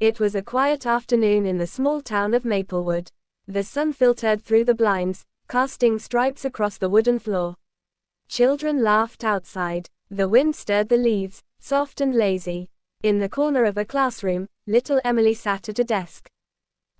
It was a quiet afternoon in the small town of Maplewood. The sun filtered through the blinds, casting stripes across the wooden floor. Children laughed outside. The wind stirred the leaves, soft and lazy. In the corner of a classroom, little Emily sat at a desk.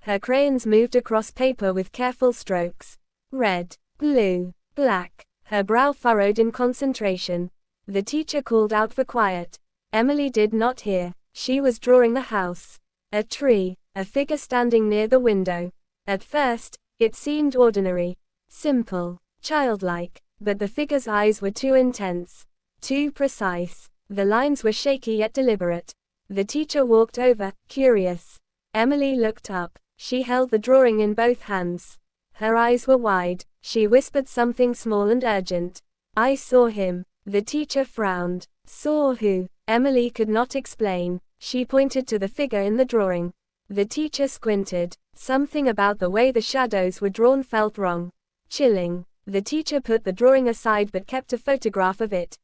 Her crayons moved across paper with careful strokes. Red, blue, black. Her brow furrowed in concentration. The teacher called out for quiet. Emily did not hear. She was drawing the house. A tree, a figure standing near the window. At first, it seemed ordinary, simple, childlike, but the figure's eyes were too intense, too precise. The lines were shaky yet deliberate. The teacher walked over, curious. Emily looked up. She held the drawing in both hands. Her eyes were wide. She whispered something small and urgent. "I saw him." The teacher frowned. Saw who? Emily could not explain. She pointed to the figure in the drawing. The teacher squinted. Something about the way the shadows were drawn felt wrong. Chilling. The teacher put the drawing aside but kept a photograph of it.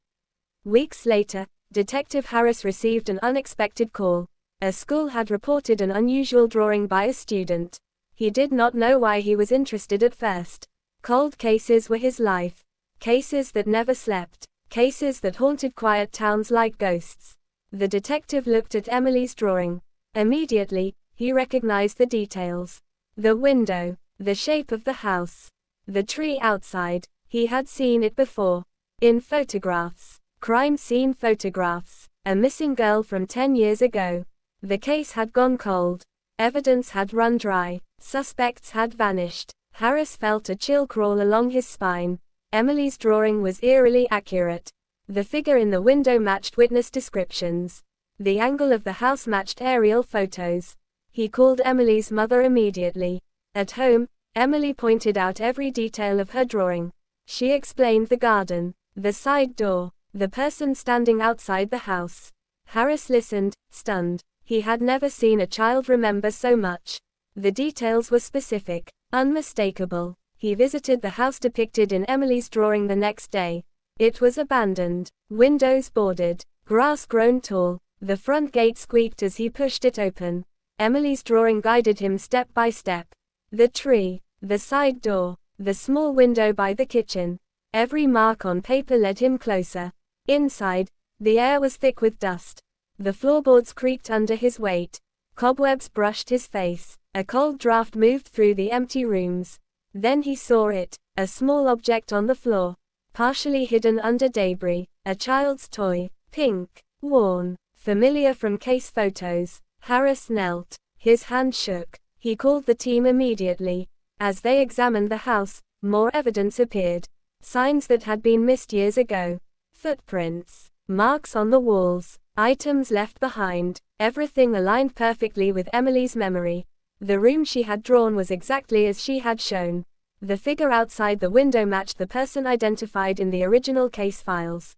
Weeks later, Detective Harris received an unexpected call. A school had reported an unusual drawing by a student. He did not know why he was interested at first. Cold cases were his life. Cases that never slept. Cases that haunted quiet towns like ghosts. The detective looked at Emily's drawing. Immediately, he recognized the details. The window, the shape of the house, the tree outside. He had seen it before. In photographs. Crime scene photographs. A missing girl from 10 years ago. The case had gone cold. Evidence had run dry. Suspects had vanished. Harris felt a chill crawl along his spine. Emily's drawing was eerily accurate. The figure in the window matched witness descriptions. The angle of the house matched aerial photos. He called Emily's mother immediately. At home, Emily pointed out every detail of her drawing. She explained the garden, the side door, the person standing outside the house. Harris listened, stunned. He had never seen a child remember so much. The details were specific, unmistakable. He visited the house depicted in Emily's drawing the next day. It was abandoned, windows boarded, grass grown tall. The front gate squeaked as he pushed it open. Emily's drawing guided him step by step. The tree, the side door, the small window by the kitchen. Every mark on paper led him closer. Inside, the air was thick with dust. The floorboards creaked under his weight. Cobwebs brushed his face. A cold draft moved through the empty rooms. Then he saw it, a small object on the floor, partially hidden under debris, a child's toy, pink, worn, familiar from case photos. Harris knelt. His hand shook. He called the team immediately. As they examined the house, more evidence appeared. Signs that had been missed years ago. Footprints, marks on the walls, items left behind. Everything aligned perfectly with Emily's memory. The room she had drawn was exactly as she had shown. The figure outside the window matched the person identified in the original case files.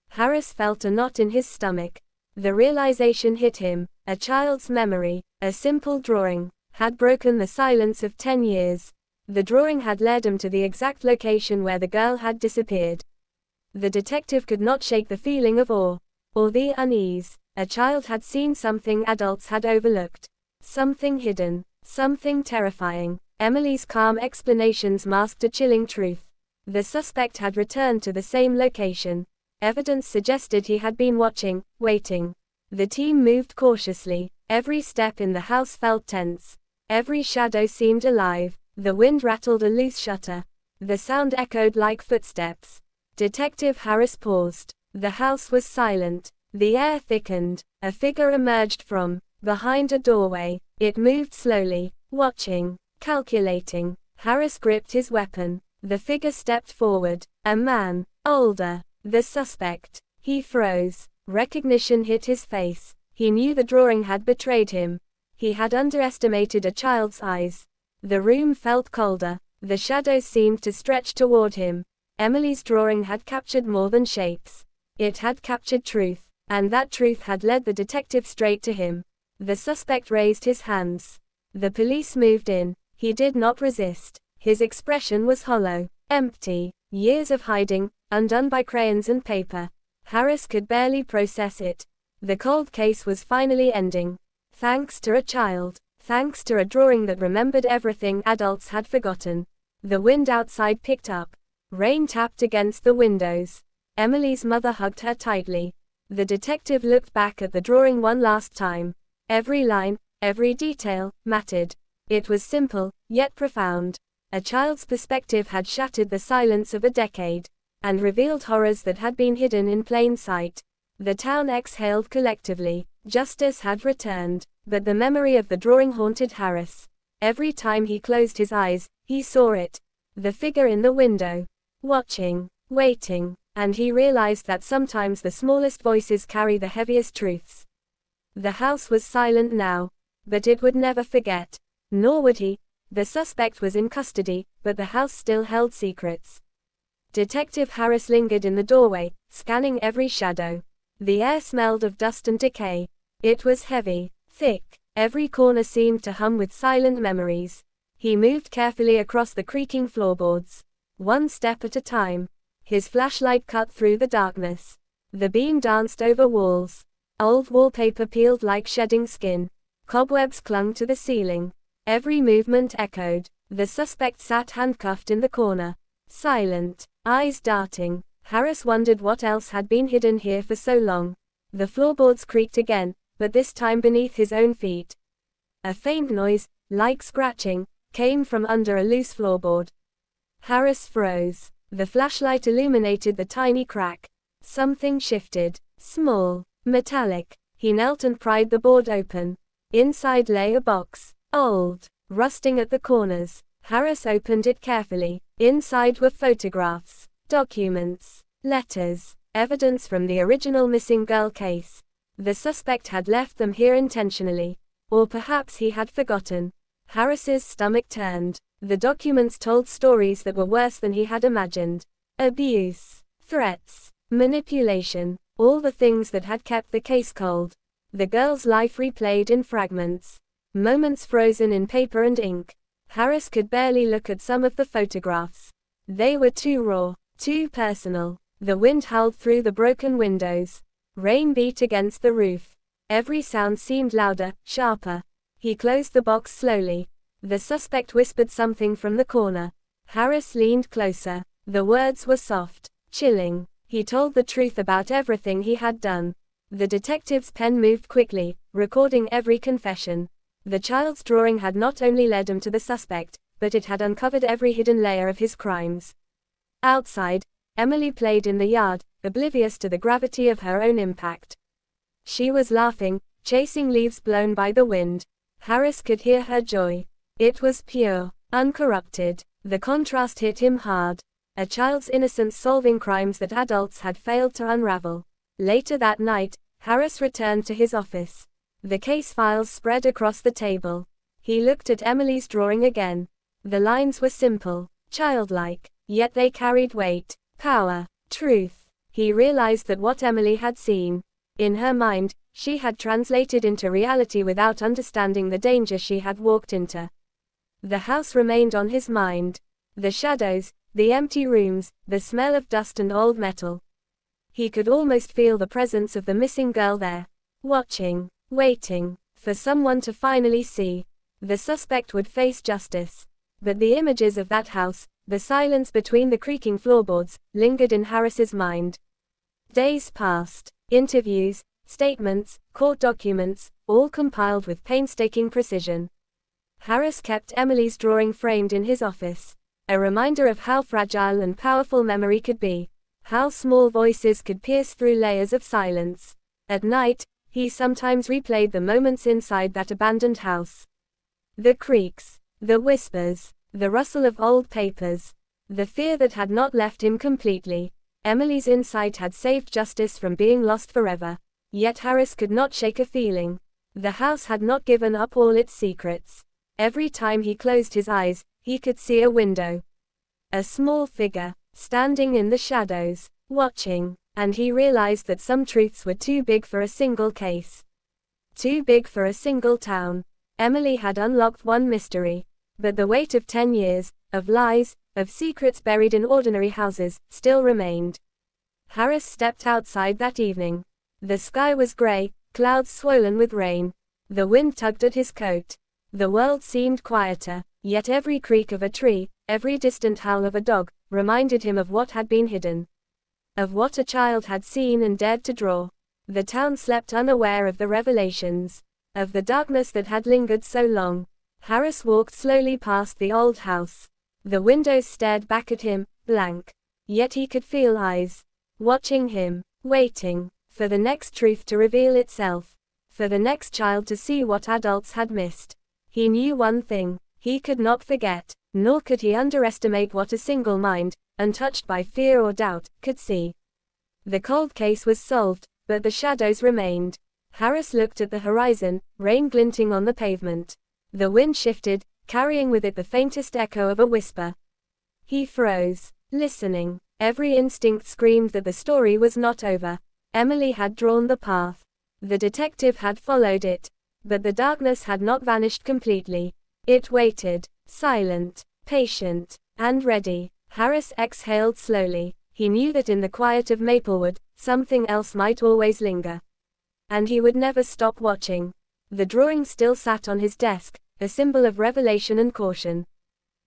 Harris felt a knot in his stomach. The realization hit him. A child's memory, a simple drawing, had broken the silence of 10 years. The drawing had led him to the exact location where the girl had disappeared. The detective could not shake the feeling of awe, or the unease. A child had seen something adults had overlooked. Something hidden, something terrifying. Emily's calm explanations masked a chilling truth. The suspect had returned to the same location. Evidence suggested he had been watching, waiting. The team moved cautiously. Every step in the house felt tense. Every shadow seemed alive. The wind rattled a loose shutter. The sound echoed like footsteps. Detective Harris paused. The house was silent. The air thickened. A figure emerged from behind a doorway. It moved slowly, watching, calculating. Harris gripped his weapon. The figure stepped forward. A man, older. The suspect. He froze. Recognition hit his face. He knew the drawing had betrayed him. He had underestimated a child's eyes. The room felt colder. The shadows seemed to stretch toward him. Emily's drawing had captured more than shapes. It had captured truth, and that truth had led the detective straight to him. The suspect raised his hands. The police moved in. He did not resist. His expression was hollow, empty. Years of hiding, undone by crayons and paper. Harris could barely process it. The cold case was finally ending. Thanks to a child. Thanks to a drawing that remembered everything adults had forgotten. The wind outside picked up. Rain tapped against the windows. Emily's mother hugged her tightly. The detective looked back at the drawing one last time. Every line, every detail, mattered. It was simple, yet profound. A child's perspective had shattered the silence of a decade, and revealed horrors that had been hidden in plain sight. The town exhaled collectively. Justice had returned, but the memory of the drawing haunted Harris. Every time he closed his eyes, he saw it. The figure in the window. Watching, waiting, and he realized that sometimes the smallest voices carry the heaviest truths. The house was silent now, but it would never forget. Nor would he. The suspect was in custody, but the house still held secrets. Detective Harris lingered in the doorway, scanning every shadow. The air smelled of dust and decay. It was heavy, thick. Every corner seemed to hum with silent memories. He moved carefully across the creaking floorboards, one step at a time. His flashlight cut through the darkness. The beam danced over walls. Old wallpaper peeled like shedding skin. Cobwebs clung to the ceiling. Every movement echoed. The suspect sat handcuffed in the corner, silent, eyes darting. Harris wondered what else had been hidden here for so long. The floorboards creaked again, but this time beneath his own feet. A faint noise, like scratching, came from under a loose floorboard. Harris froze. The flashlight illuminated the tiny crack. Something shifted. Small, metallic. He knelt and pried the board open. Inside lay a box. Old, rusting at the corners. Harris opened it carefully. Inside were photographs, documents, letters, evidence from the original missing girl case. The suspect had left them here intentionally. Or perhaps he had forgotten. Harris's stomach turned. The documents told stories that were worse than he had imagined. Abuse, threats, manipulation, all the things that had kept the case cold. The girl's life replayed in fragments. Moments frozen in paper and ink. Harris could barely look at some of the photographs. They were too raw, too personal. The wind howled through the broken windows. Rain beat against the roof. Every sound seemed louder, sharper. He closed the box slowly. The suspect whispered something from the corner. Harris leaned closer. The words were soft, chilling. He told the truth about everything he had done. The detective's pen moved quickly, recording every confession. The child's drawing had not only led him to the suspect, but it had uncovered every hidden layer of his crimes. Outside, Emily played in the yard, oblivious to the gravity of her own impact. She was laughing, chasing leaves blown by the wind. Harris could hear her joy. It was pure, uncorrupted. The contrast hit him hard. A child's innocence solving crimes that adults had failed to unravel. Later that night, Harris returned to his office. The case files spread across the table. He looked at Emily's drawing again. The lines were simple, childlike, yet they carried weight, power, truth. He realized that what Emily had seen, in her mind, she had translated into reality without understanding the danger she had walked into. The house remained on his mind. The shadows, the empty rooms, the smell of dust and old metal. He could almost feel the presence of the missing girl there, watching, waiting, for someone to finally see. The suspect would face justice. But the images of that house, the silence between the creaking floorboards, lingered in Harris's mind. Days passed. Interviews, statements, court documents, all compiled with painstaking precision. Harris kept Emily's drawing framed in his office. A reminder of how fragile and powerful memory could be. How small voices could pierce through layers of silence. At night, he sometimes replayed the moments inside that abandoned house. The creaks, the whispers, the rustle of old papers. The fear that had not left him completely. Emily's insight had saved justice from being lost forever. Yet Harris could not shake a feeling. The house had not given up all its secrets. Every time he closed his eyes, he could see a window. A small figure, standing in the shadows, watching, and he realized that some truths were too big for a single case. Too big for a single town. Emily had unlocked one mystery. But the weight of 10 years, of lies, of secrets buried in ordinary houses, still remained. Harris stepped outside that evening. The sky was gray, clouds swollen with rain. The wind tugged at his coat. The world seemed quieter, yet every creak of a tree, every distant howl of a dog, reminded him of what had been hidden. Of what a child had seen and dared to draw. The town slept unaware of the revelations. Of the darkness that had lingered so long. Harris walked slowly past the old house. The windows stared back at him, blank. Yet he could feel eyes. Watching him. Waiting. For the next truth to reveal itself. For the next child to see what adults had missed. He knew one thing. He could not forget. Nor could he underestimate what a single mind, untouched by fear or doubt, could see. The cold case was solved, but the shadows remained. Harris looked at the horizon, rain glinting on the pavement. The wind shifted, carrying with it the faintest echo of a whisper. He froze, listening. Every instinct screamed that the story was not over. Emily had drawn the path. The detective had followed it. But the darkness had not vanished completely. It waited, silent, patient, and ready. Harris exhaled slowly. He knew that in the quiet of Maplewood, something else might always linger. And he would never stop watching. The drawing still sat on his desk, a symbol of revelation and caution.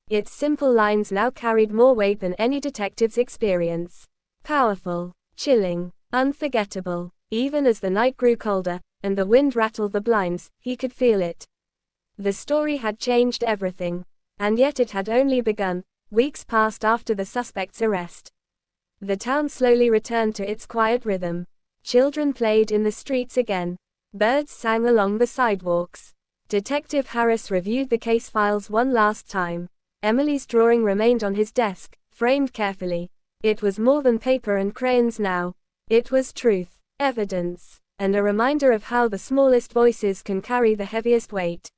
Its simple lines now carried more weight than any detective's experience. Powerful, chilling, unforgettable. Even as the night grew colder, and the wind rattled the blinds, he could feel it. The story had changed everything. And yet it had only begun. Weeks passed after the suspect's arrest. The town slowly returned to its quiet rhythm. Children played in the streets again. Birds sang along the sidewalks. Detective Harris reviewed the case files one last time. Emily's drawing remained on his desk, framed carefully. It was more than paper and crayons now. It was truth, evidence, and a reminder of how the smallest voices can carry the heaviest weight.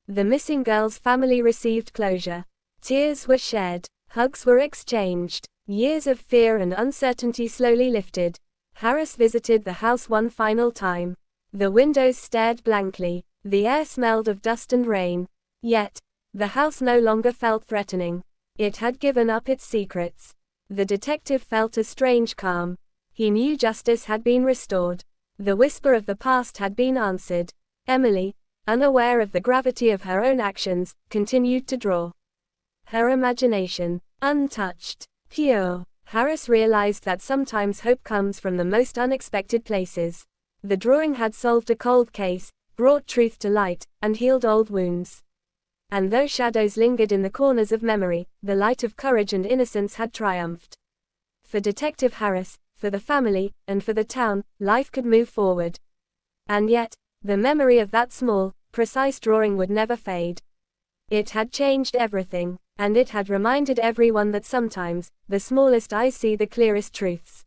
The missing girl's family received closure. Tears were shed. Hugs were exchanged. Years of fear and uncertainty slowly lifted. Harris visited the house one final time. The windows stared blankly. The air smelled of dust and rain. Yet, the house no longer felt threatening. It had given up its secrets. The detective felt a strange calm. He knew justice had been restored. The whisper of the past had been answered. Emily, unaware of the gravity of her own actions, continued to draw. Her imagination, untouched, pure. Harris realized that sometimes hope comes from the most unexpected places. The drawing had solved a cold case, brought truth to light, and healed old wounds. And though shadows lingered in the corners of memory, the light of courage and innocence had triumphed. For Detective Harris, for the family, and for the town, life could move forward. And yet, the memory of that small, precise drawing would never fade. It had changed everything, and it had reminded everyone that sometimes, the smallest eyes see the clearest truths.